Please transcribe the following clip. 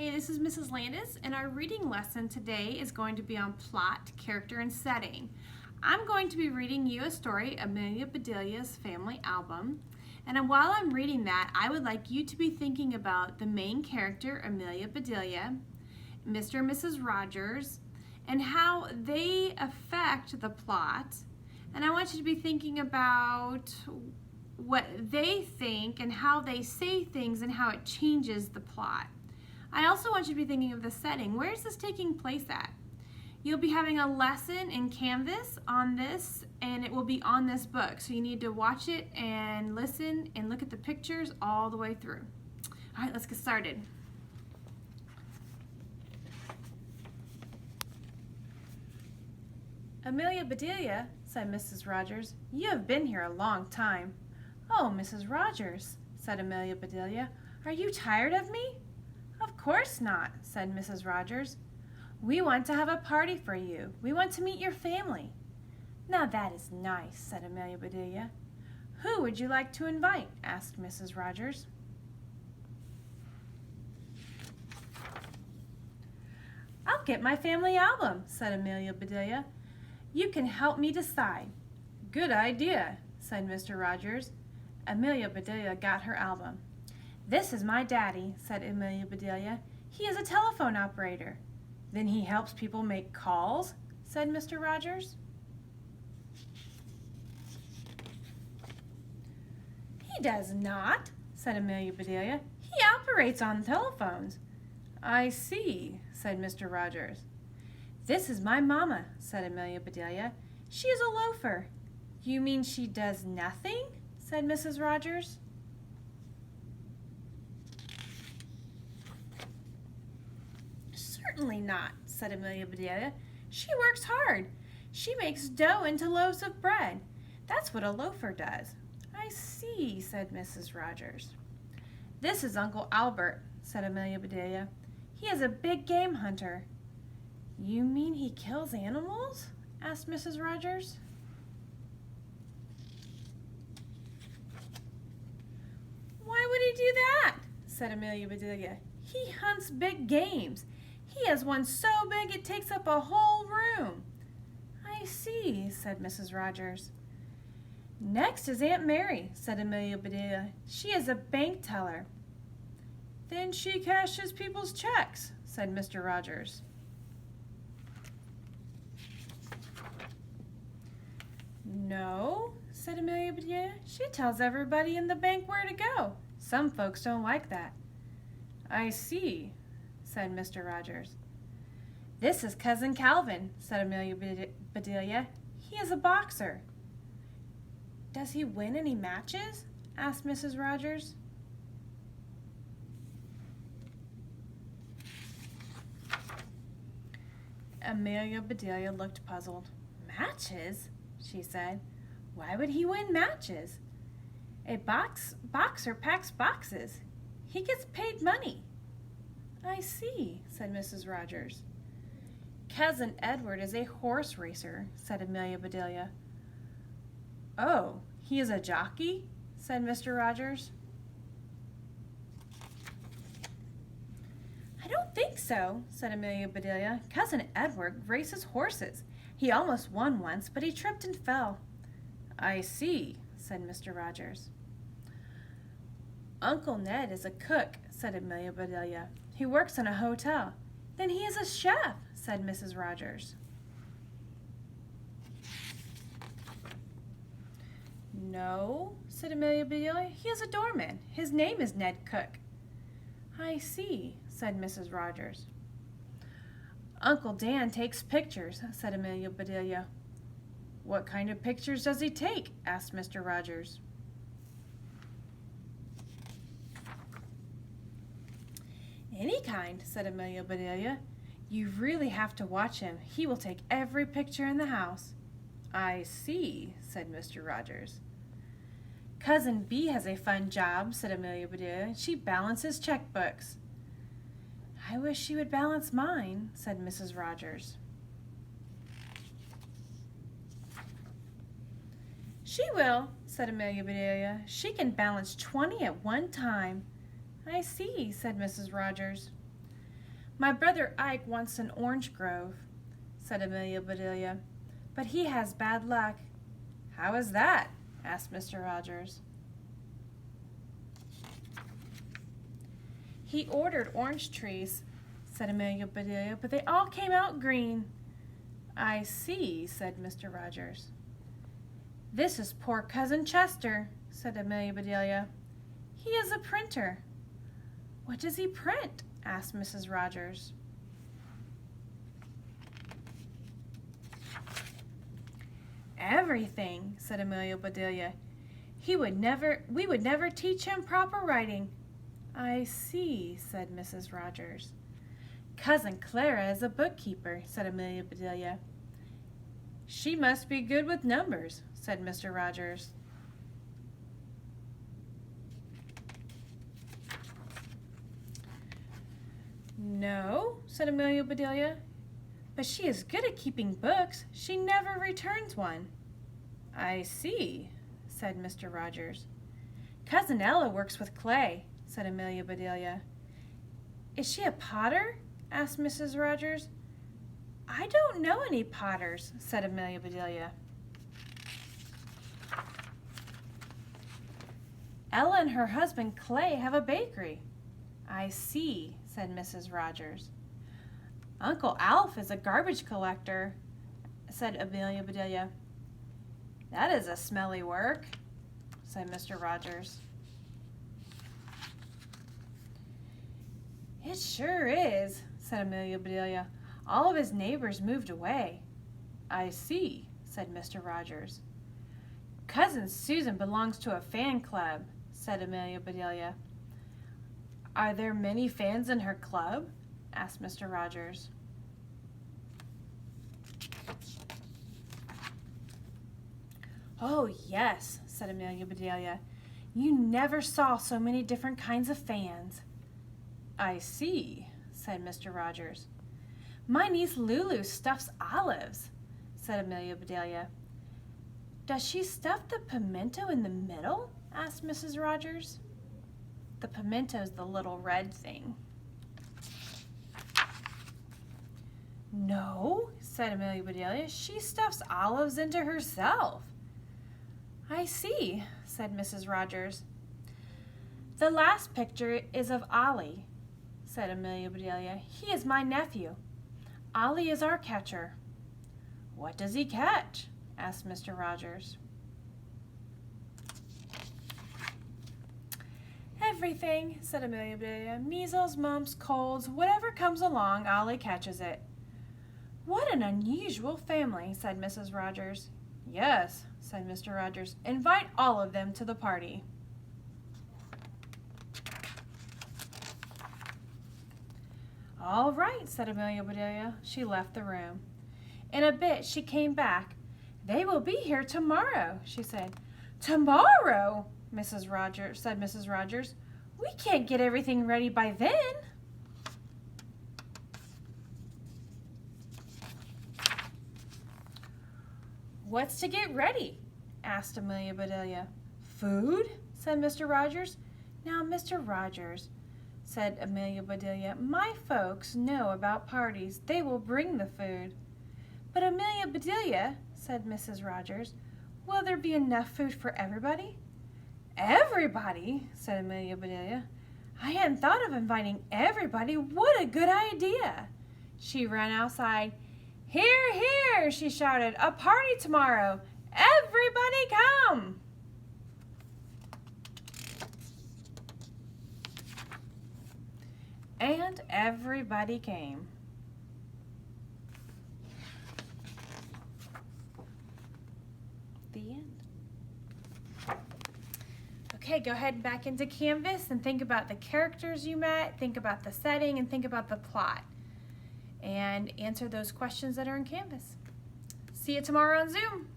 Hey, this is Mrs. Landis, and our reading lesson today is going to be on plot, character, and setting. I'm going to be reading you a story, Amelia Bedelia's Family Album. And while I'm reading that, I would like you to be thinking about the main character, Amelia Bedelia, Mr. and Mrs. Rogers, and how they affect the plot. And I want you to be thinking about what they think and how they say things and how it changes the plot. I also want you to be thinking of the setting. Where is this taking place at? You'll be having a lesson in Canvas on this, and it will be on this book. So you need to watch it and listen and look at the pictures all the way through. All right, let's get started. Amelia Bedelia, said Mrs. Rogers, you have been here a long time. Oh, Mrs. Rogers, said Amelia Bedelia, are you tired of me? Of course not, said Mrs. Rogers. We want to have a party for you. We want to meet your family. Now that is nice, said Amelia Bedelia. Who would you like to invite? Asked Mrs. Rogers. I'll get my family album, said Amelia Bedelia. You can help me decide. Good idea, said Mr. Rogers. Amelia Bedelia got her album. This is my daddy, said Amelia Bedelia. He is a telephone operator. Then he helps people make calls, said Mr. Rogers. He does not, said Amelia Bedelia. He operates on telephones. I see, said Mr. Rogers. This is my mama, said Amelia Bedelia. She is a loafer. You mean she does nothing? Said Mrs. Rogers. Certainly not, said Amelia Bedelia. She works hard. She makes dough into loaves of bread. That's what a loafer does. I see, said Mrs. Rogers. This is Uncle Albert, said Amelia Bedelia. He is a big game hunter. You mean he kills animals? Asked Mrs. Rogers. Why would he do that? Said Amelia Bedelia. He hunts big games. He has one so big it takes up a whole room. I see, said Mrs. Rogers. Next is Aunt Mary, said Amelia Bedelia. She is a bank teller. Then she cashes people's checks, said Mr. Rogers. No, said Amelia Bedelia. She tells everybody in the bank where to go. Some folks don't like that. I see, said Mr. Rogers. This is Cousin Calvin, said Amelia Bedelia. He is a boxer. Does he win any matches? Asked Mrs. Rogers. Amelia Bedelia looked puzzled. Matches? She said. Why would he win matches? A boxer packs boxes. He gets paid money. I see, said Mrs. Rogers. Cousin Edward is a horse racer, said Amelia Bedelia. Oh, he is a jockey? Said Mr. Rogers. I don't think so, said Amelia Bedelia. Cousin Edward races horses. He almost won once, but he tripped and fell. I see, said Mr. Rogers. Uncle Ned is a cook, said Amelia Bedelia. He works in a hotel. Then he is a chef, said Mrs. Rogers. No, said Amelia Bedelia. He is a doorman. His name is Ned Cook. I see, said Mrs. Rogers. Uncle Dan takes pictures, said Amelia Bedelia. What kind of pictures does he take? Asked Mr. Rogers. Any kind, said Amelia Bedelia. You really have to watch him. He will take every picture in the house. I see, said Mr. Rogers. Cousin Bee has a fun job, said Amelia Bedelia. She balances checkbooks. I wish she would balance mine, said Mrs. Rogers. She will, said Amelia Bedelia. She can balance 20 at one time. I see, said Mrs. Rogers. My brother Ike wants an orange grove, said Amelia Bedelia, but he has bad luck. How is that? Asked Mr. Rogers. He ordered orange trees, said Amelia Bedelia, but they all came out green. I see, said Mr. Rogers. This is poor Cousin Chester, said Amelia Bedelia. He is a printer. What does he print? Asked Mrs. Rogers. Everything, said Amelia Bedelia. We would never teach him proper writing. I see, said Mrs. Rogers. Cousin Clara is a bookkeeper, said Amelia Bedelia. She must be good with numbers, said Mr. Rogers. No, said Amelia Bedelia, but she is good at keeping books. She never returns one. I see, said Mr. Rogers. Cousin Ella works with clay, said Amelia Bedelia. Is she a potter? Asked Mrs. Rogers. I don't know any potters, said Amelia Bedelia. Ella and her husband Clay have a bakery. I see, said Mrs. Rogers. Uncle Alf is a garbage collector, said Amelia Bedelia. That is a smelly work, said Mr. Rogers. It sure is, said Amelia Bedelia. All of his neighbors moved away. I see, said Mr. Rogers. Cousin Susan belongs to a fan club, said Amelia Bedelia. Are there many fans in her club? Asked Mr. Rogers. Oh, yes, said Amelia Bedelia. You never saw so many different kinds of fans. I see, said Mr. Rogers. My niece Lulu stuffs olives, said Amelia Bedelia. Does she stuff the pimento in the middle? Asked Mrs. Rogers. The pimento's the little red thing. No, said Amelia Bedelia. She stuffs olives into herself. I see, said Mrs. Rogers. The last picture is of Ollie, said Amelia Bedelia. He is my nephew. Ollie is our catcher. What does he catch? Asked Mr. Rogers. Everything, said Amelia Bedelia. Measles, mumps, colds, whatever comes along, Ollie catches it. What an unusual family, said Mrs. Rogers. Yes, said Mr. Rogers. Invite all of them to the party. All right, said Amelia Bedelia. She left the room. In a bit she came back. They will be here tomorrow, she said. Tomorrow, said Mrs. Rogers. We can't get everything ready by then. What's to get ready? Asked Amelia Bedelia. Food? Said Mr. Rogers. Now, Mr. Rogers, said Amelia Bedelia, my folks know about parties. They will bring the food. But Amelia Bedelia, said Mrs. Rogers, will there be enough food for everybody? Everybody, said Amelia Bedelia. I hadn't thought of inviting everybody. What a good idea. She ran outside. Hear, hear, she shouted. A party tomorrow. Everybody come. And everybody came. The end. Okay, go ahead back into Canvas and think about the characters you met, think about the setting, and think about the plot. And answer those questions that are in Canvas. See you tomorrow on Zoom.